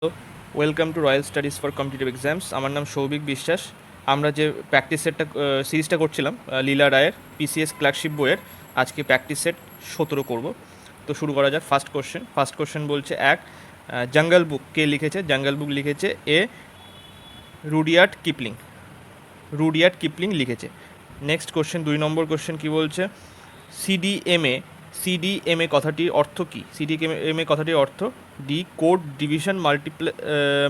Welcome to royal studies for competitive exams. আমার নাম সৌভিক বিশ্বাস। আমরা যে প্র্যাকটিস সেটটা সিরিজটা করছিলাম লীলা রায়ের পিসিএস ক্লার্কশিপ বইয়ের, আজকে প্র্যাকটিস সেট 17 করব। তো শুরু করা যাক। ফার্স্ট কোশ্চেন বলছে জঙ্গল বুক কে লিখেছে? জঙ্গল বুক লিখেছে রুডিয়ার্ড কিপলিং লিখেছে। নেক্সট কোশ্চেন 2 নম্বর কোশ্চেন কি বলছে? সিডিএমএ কথাটির অর্থ কী? সিডিএমএ কথাটির অর্থ code division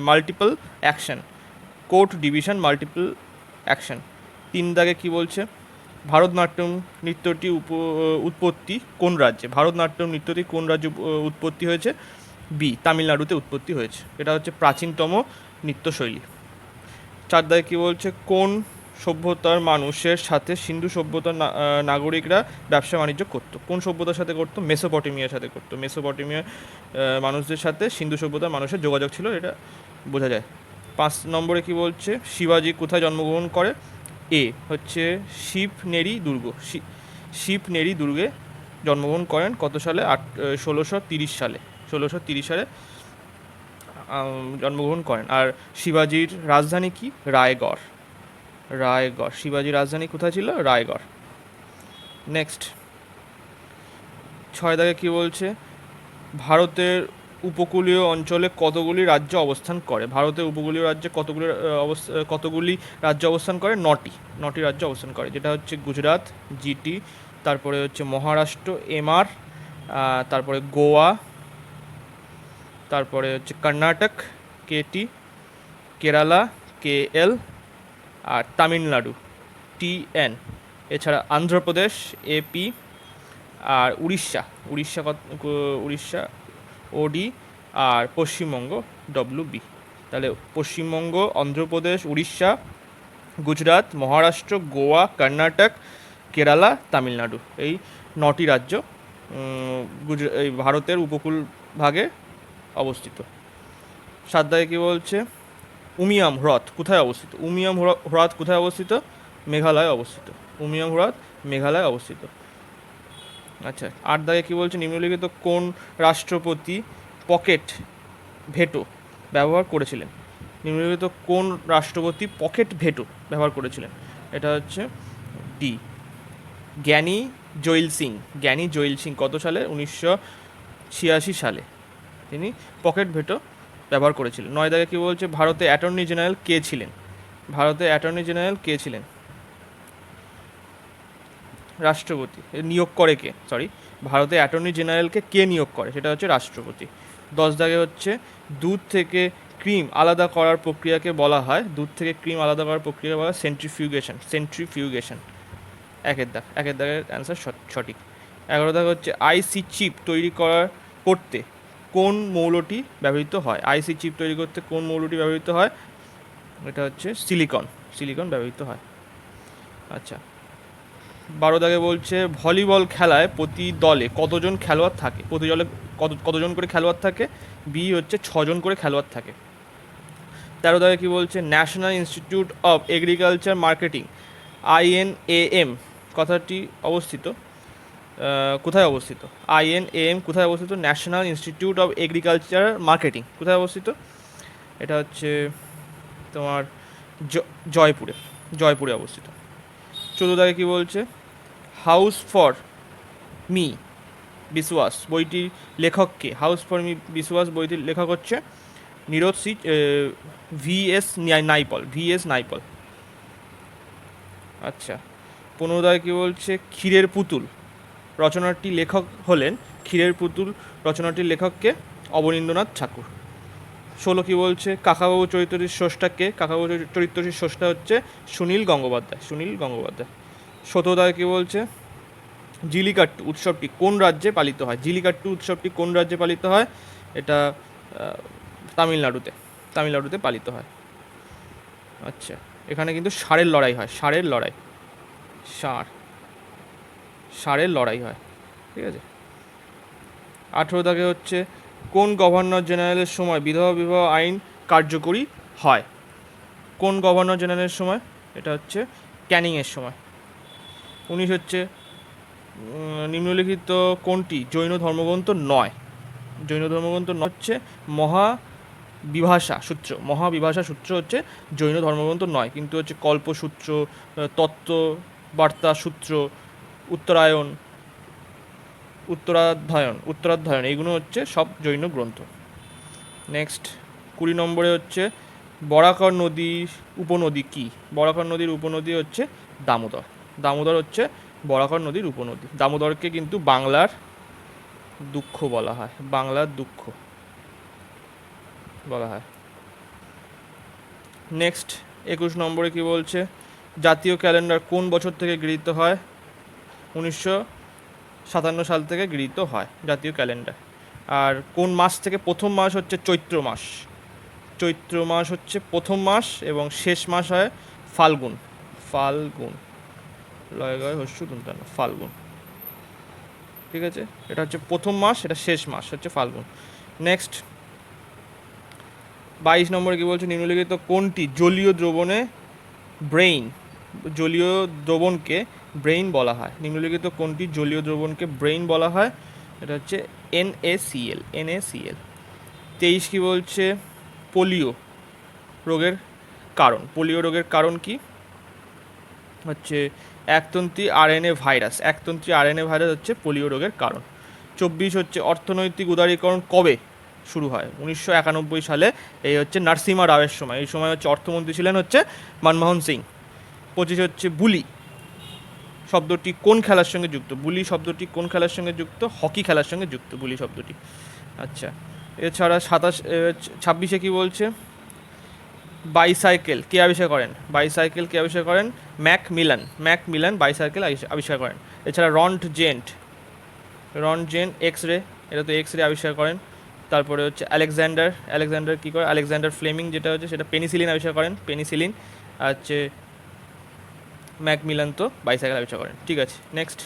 multiple action. Multiple action. 3 দাগে কী বলছে? ভারতনাট্যম নৃত্যটি উৎপত্তি কোন রাজ্যে? ভারতনাট্যম নৃত্যটি কোন রাজ্যে উৎপত্তি হয়েছে? তামিলনাড়ুতে উৎপত্তি হয়েছে। এটা হচ্ছে প্রাচীনতম নৃত্যশৈলী। 4 দাগে কী বলছে? কোন সভ্যতার মানুষের সাথে সিন্ধু সভ্যতার নাগরিকরা ব্যবসা বাণিজ্য করতো? কোন সভ্যতার সাথে করতো? মেসোপটেমিয়ার সাথে করতো। মেসোপটেমিয়ার মানুষদের সাথে সিন্ধু সভ্যতার মানুষের যোগাযোগ ছিল, এটা বোঝা যায়। 5 নম্বরে কি বলছে? শিবাজি কোথায় জন্মগ্রহণ করে? হচ্ছে শিবনেরি দুর্গে জন্মগ্রহণ করেন। কত সালে? 1630 সালে। 1630 সালে জন্মগ্রহণ করেন। আর শিবাজির রাজধানী কি? রায়গড়। শিবাজির রাজধানী কোথায় ছিল? রায়গড়। নেক্সট 6 দাগে কী বলছে? ভারতের উপকূলীয় অঞ্চলে কতগুলি রাজ্য অবস্থান করে? ভারতের উপকূলীয় রাজ্যে কতগুলি রাজ্য অবস্থান করে? 9টি রাজ্য অবস্থান করে, যেটা হচ্ছে গুজরাট জিটি, তারপরে হচ্ছে মহারাষ্ট্র এমআর, তারপরে গোয়া, তারপরে হচ্ছে কর্ণাটক কেটি, কেরালা কেএল, আর তামিলনাড়ু টিএন। এছাড়া অন্ধ্রপ্রদেশ এপি, আর উড়িষ্যা ওডি, আর পশ্চিমবঙ্গ ডব্লিউবি। তাহলে পশ্চিমবঙ্গ, অন্ধ্রপ্রদেশ, উড়িষ্যা, গুজরাট, মহারাষ্ট্র, গোয়া, কর্ণাটক, কেরালা, তামিলনাড়ু, এই 9টি রাজ্য এই ভারতের উপকূল ভাগে অবস্থিত। 7 দাগে কী বলছে? উমিয়াম হ্রদ কোথায় অবস্থিত? হ্রদ কোথায় অবস্থিত? মেঘালয়ে অবস্থিত। হ্রদ মেঘালয়ে অবস্থিত। আচ্ছা, 8 দাগে কী বলছে? নিম্নলিখিত কোন রাষ্ট্রপতি পকেট ভেটো ব্যবহার করেছিলেন? নিম্নলিখিত কোন রাষ্ট্রপতি পকেট ভেটো ব্যবহার করেছিলেন? এটা হচ্ছে জ্ঞানী জৈল সিং। কত সালে? 1986 সালে তিনি পকেট ভেটো ব্যবহার করেছিলেন। 9 দাগে কী বলছে? ভারতে অ্যাটর্নি জেনারেল কে ছিলেন? রাষ্ট্রপতি। নিয়োগ করে কে? ভারতে অ্যাটর্নি জেনারেলকে কে নিয়োগ করে? সেটা হচ্ছে রাষ্ট্রপতি। 10 দাগে হচ্ছে দুধ থেকে ক্রিম আলাদা করার প্রক্রিয়াকে বলা হয় সেন্ট্রিফিউগেশন। একের দাগের অ্যান্সার সঠিক। 11 দাগে হচ্ছে আইসি চিপ তৈরি করতে কোন মৌলটি ব্যবহৃত হয়? আইসি চিপ তৈরি করতে কোন মৌলটি ব্যবহৃত হয়? এটা হচ্ছে সিলিকন ব্যবহৃত হয়। আচ্ছা, 12 দাগে বলছে ভলিবল খেলায় প্রতি দলে কতজন খেলোয়াড় থাকে? প্রতি দলে কতজন করে খেলোয়াড় থাকে? হচ্ছে 6 জন করে খেলোয়াড় থাকে। 13 দাগে কি বলছে? National institute of agriculture marketing INAM কথাটি কোথায় অবস্থিত? INAM কোথায় অবস্থিত? National institute of agriculture marketing কোথায় অবস্থিত? এটা হচ্ছে তোমার জয়পুরে অবস্থিত। 14 দাগে কী বলছে? হাউস ফর মি বিশ্বাস বইটির লেখককে? বিশ্বাস বইটির লেখক হচ্ছে নীরজ VS নাইপল। আচ্ছা, 15 দাগে কী বলছে? ক্ষীরের পুতুল রচনাটির লেখককে? অবনীন্দ্রনাথ ঠাকুর। 16 কী বলছে? কাকাবাবু চরিত্রটির স্রষ্টাকে? কাকাবাবু চরিত্রটির স্রষ্টা হচ্ছে সুনীল গঙ্গোপাধ্যায়। 17 দাগে কী বলছে? জিলিকাট্টু উৎসবটি কোন রাজ্যে পালিত হয়? এটা তামিলনাড়ুতে পালিত হয়। আচ্ছা, এখানে কিন্তু ষাঁড়ের লড়াই হয়। ষাঁড়ের লড়াই হয়, ঠিক আছে। 18 দাগে হচ্ছে কোন গভর্নর জেনারেলের সময় বিধবা বিবাহ আইন কার্যকরী হয়? কোন গভর্নর জেনারেলের সময়? এটা হচ্ছে ক্যানিংয়ের সময়। 19 হচ্ছে নিম্নলিখিত কোনটি জৈন ধর্মগ্রন্থ নয়? হচ্ছে বিভাষা সূত্র, মহাবিভাষা সূত্র হচ্ছে জৈন ধর্মগ্রন্থ নয়, কিন্তু হচ্ছে কল্পসূত্র, তত্ত্ব বার্তা সূত্র, উত্তরায়ণ, উত্তরাধ্যয়ন এগুলো হচ্ছে সব জৈন গ্রন্থ। নেক্সট 20 নম্বরে হচ্ছে বরাকর নদীর উপনদী কি? বরাকর নদীর উপনদী হচ্ছে দামোদর। দামোদর হচ্ছে বরাকর নদীর উপনদী। দামোদরকে কিন্তু বাংলার দুঃখ বলা হয়, বাংলার দুঃখ বলা হয়। নেক্সট 21 নম্বরে কি বলছে, জাতীয় ক্যালেন্ডার কোন বছর থেকে গৃহীত হয়? 1957 সাল থেকে গৃহীত হয় জাতীয় ক্যালেন্ডার। আর কোন মাস থেকে? প্রথম মাস হচ্ছে চৈত্র মাস। চৈত্র মাস হচ্ছে প্রথম মাস এবং শেষ মাস হয় ফাল্গুন। ফাল্গুন, লয় গয় হস্যু দন্তান্ন, ফাল্গুন। ঠিক আছে, এটা হচ্ছে প্রথম মাস, এটা শেষ মাস হচ্ছে ফাল্গুন। নেক্সট 22 নম্বরে কি বলছে, নিম্নলিখিত কোনটি জলীয় দ্রবণে ব্রেইন, জলীয় দ্রবণকে ব্রেইন বলা হয়? নিম্নলিখিত কোনটি জলীয় দ্রবণকে ব্রেইন বলা হয়? এটা হচ্ছে NaCl, NaCl। 23 কি বলছে, পোলিও রোগের কারণ। পোলিও রোগের কারণ কি? হচ্ছে একতন্ত্রী RNA ভাইরাস। একতন্ত্রী RNA ভাইরাস হচ্ছে পোলিও রোগের কারণ। 24 হচ্ছে অর্থনৈতিক উদারীকরণ কবে শুরু হয়? 1991 সালে। এই হচ্ছে নরসিমহা রাওয়ের সময়। এই সময় হচ্ছে অর্থমন্ত্রী ছিলেন হচ্ছে মনমোহন সিং। 25 হচ্ছে বুলি শব্দটি কোন খেলার সঙ্গে যুক্ত? বুলি শব্দটি কোন খেলার সঙ্গে যুক্ত? হকি খেলার সঙ্গে যুক্ত বুলি শব্দটি। আচ্ছা, এছাড়া 26 কি বলছে, বাইসাইকেল কে আবিষ্কার করেন? বাইসাইকেল কে আবিষ্কার করেন? ম্যাকমিলান বাইসাইকেল আবিষ্কার করেন। এছাড়া রন্টজেন এক্স রে, এটা তো এক্স রে আবিষ্কার করেন। তারপরে হচ্ছে আলেকজান্ডার কী করে? আলেকজান্ডার ফ্লেমিং যেটা হচ্ছে সেটা পেনিসিলিন আবিষ্কার করেন, পেনিসিলিন। আর হচ্ছে ম্যাকমিলান তো বাইসাইকেল আবিষ্কার করেন। ঠিক আছে, নেক্সট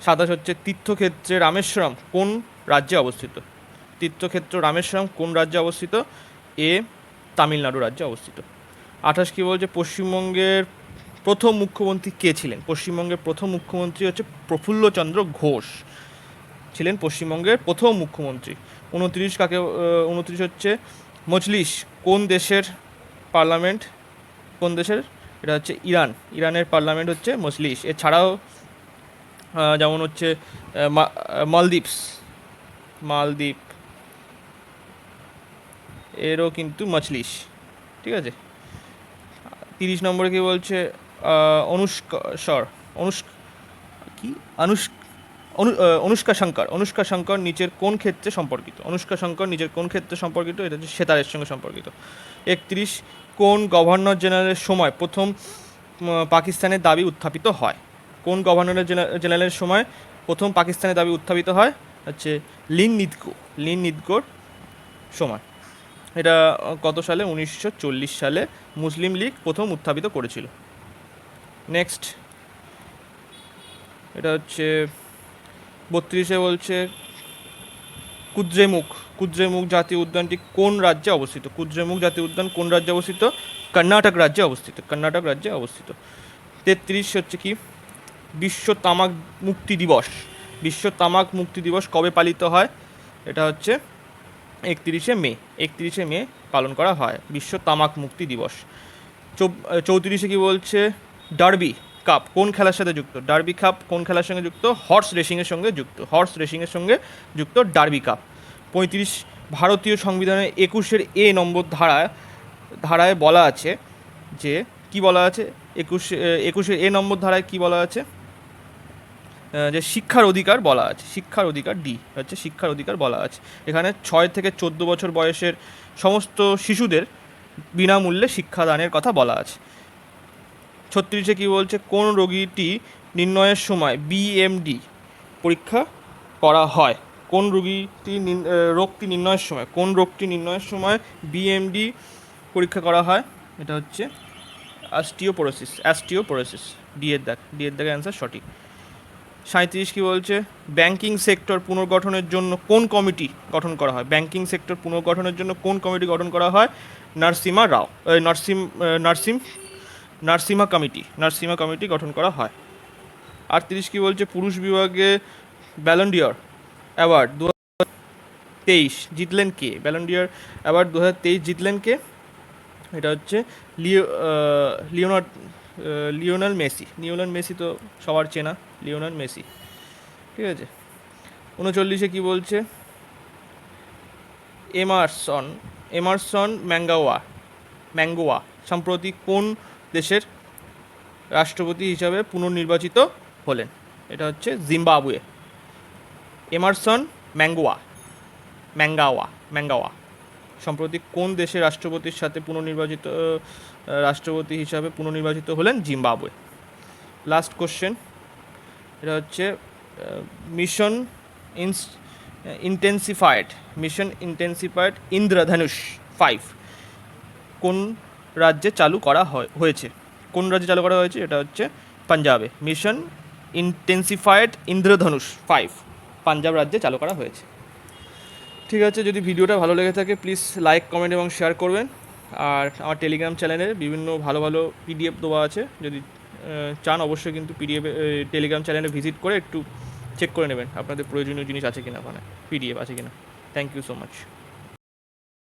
27 হচ্ছে তীর্থক্ষেত্রে রামেশ্বরম কোন রাজ্যে অবস্থিত? তীর্থক্ষেত্র রামেশ্বরম কোন রাজ্যে অবস্থিত? তামিলনাড়ু রাজ্যে অবস্থিত। 28 কি বলছে, পশ্চিমবঙ্গের প্রথম মুখ্যমন্ত্রী কে ছিলেন? পশ্চিমবঙ্গের প্রথম মুখ্যমন্ত্রী হচ্ছে প্রফুল্লচন্দ্র ঘোষ ছিলেন পশ্চিমবঙ্গের প্রথম মুখ্যমন্ত্রী। 29 হচ্ছে মজলিস কোন দেশের পার্লামেন্ট? কোন দেশের? এটা হচ্ছে ইরানের পার্লামেন্ট হচ্ছে মজলিস। এছাড়াও যেমন হচ্ছে মালদ্বীপ এরও কিন্তু মজলিস। ঠিক আছে, 30 নম্বরে কি বলছে, অনুষ্কা শঙ্কর নিচের কোন ক্ষেত্রে সম্পর্কিত? এটা হচ্ছে সেতারের সঙ্গে সম্পর্কিত। 31 কোন গভর্নর জেনারেলের সময় প্রথম পাকিস্তানের দাবি উত্থাপিত হয়? কোন গভর্নর জেনারেলের সময় প্রথম পাকিস্তানের দাবি উত্থাপিত হয়? হচ্ছে লিন নিদকোর সময়। এটা কত সালে? 1940 সালে মুসলিম লীগ প্রথম উত্থাপিত করেছিল। নেক্সট এটা হচ্ছে 32 বলছে কুদ্রেমুখ জাতীয় উদ্যানটি কোন রাজ্যে অবস্থিত? কুদ্রেমুখ জাতীয় উদ্যান কোন রাজ্যে অবস্থিত? কর্ণাটক রাজ্যে অবস্থিত। 33 হচ্ছে কি, বিশ্ব তামাক মুক্তি দিবস কবে পালিত হয়? এটা হচ্ছে 31শে মে পালন করা হয় বিশ্ব তামাক মুক্তি দিবস। 34 কি বলছে, ডার্বি কাপ কোন খেলার সাথে যুক্ত? ডার্বি কাপ কোন খেলার সঙ্গে যুক্ত? হর্স রেসিংয়ের সঙ্গে যুক্ত ডার্বি কাপ। 35 ভারতীয় সংবিধানের 21 নম্বর ধারায় বলা আছে যে, কি বলা আছে? 21 নম্বর ধারায় কি বলা আছে? যে শিক্ষার অধিকার বলা আছে। শিক্ষার অধিকার বলা আছে। এখানে 6 থেকে 14 বছর বয়সের সমস্ত শিশুদের বিনামূল্যে শিক্ষাদানের কথা বলা আছে। 36 কি বলছে, কোন রোগীটি নির্ণয়ের সময় BMD পরীক্ষা করা হয়? কোন রোগটি নির্ণয়ের সময় BMD পরীক্ষা করা হয়? এটা হচ্ছে অ্যাস্টিওপোরোসিস। ডি এর দাগে অ্যান্সার সঠিক। 37 কি বলছে, ব্যাংকিং সেক্টর পুনর্গঠনের জন্য কোন কমিটি গঠন করা হয়? নারসিমা কমিটি গঠন করা হয়। 38 কি বলছে, পুরুষ বিভাগে ব্যালন ডি'র অ্যাওয়ার্ড তেইশ জিতলেন কে? ব্যালন ডি'র অ্যাওয়ার্ড 2023 জিতলেন কে? এটা হচ্ছে লিওনেল মেসি। লিওনেল মেসি তো সবার চেনা, লিওনেল মেসি। ঠিক আছে। 39-এ কী বলছে? এমারসন ম্যাঙ্গোয়া সম্প্রতি কোন দেশের রাষ্ট্রপতি হিসাবে পুনর্নির্বাচিত হলেন? এটা হচ্ছে জিম্বাবুয়ে। এমারসন ম্যাঙ্গাওয়া সম্প্রতি কোন দেশের রাষ্ট্রপতি হিসাবে পুনর্নির্বাচিত হলেন? জিম্বাবুয়ে। লাস্ট কোশ্চেন, এটা হচ্ছে মিশন ইন্টেন্সিফায়েড ইন্দ্রধনুষ 5 কোন রাজ্যে চালু করা হয়েছে? এটা হচ্ছে পাঞ্জাবে। মিশন ইন্টেন্সিফায়েড ইন্দ্রধনুষ 5 পাঞ্জাব রাজ্যে চালু করা হয়েছে। ঠিক আছে, যদি ভিডিওটা ভালো লেগে থাকে প্লিজ লাইক, কমেন্ট এবং শেয়ার করবেন। আর আমার টেলিগ্রাম চ্যানেলে বিভিন্ন ভালো ভালো পিডিএফ দেওয়া আছে, যদি চান অবশ্যই কিন্তু টেলিগ্রাম চ্যানেলে ভিজিট করে একটু চেক করে নেবেন আপনাদের প্রয়োজনীয় জিনিস আছে কিনা, ওখানে পিডিএফ আছে কিনা। Thank you so much.